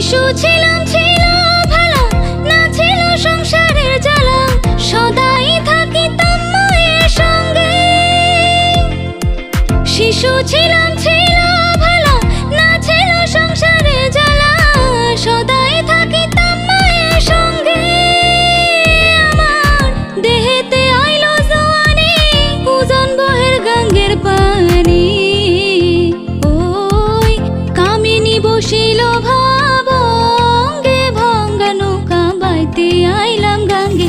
শিশু ছিলাম ছিল ভালো, না ছিল সংসারের জ্বালা, সদাই থাকিতাম মায়ের সঙ্গে। শিশু ছিলাম ছিল ভালো, না ছিল সংসারের জ্বালা, সদাই থাকিতাম মায়ের সঙ্গে। আমার দেহেতে আইলো জোয়ানি, ওজন বহের গঙ্গের পানি। ওই কামিনী বসিল ভাবঙ্গে, ভাঙ্গা নৌকা বাইতে আইলাম গাঙ্গে।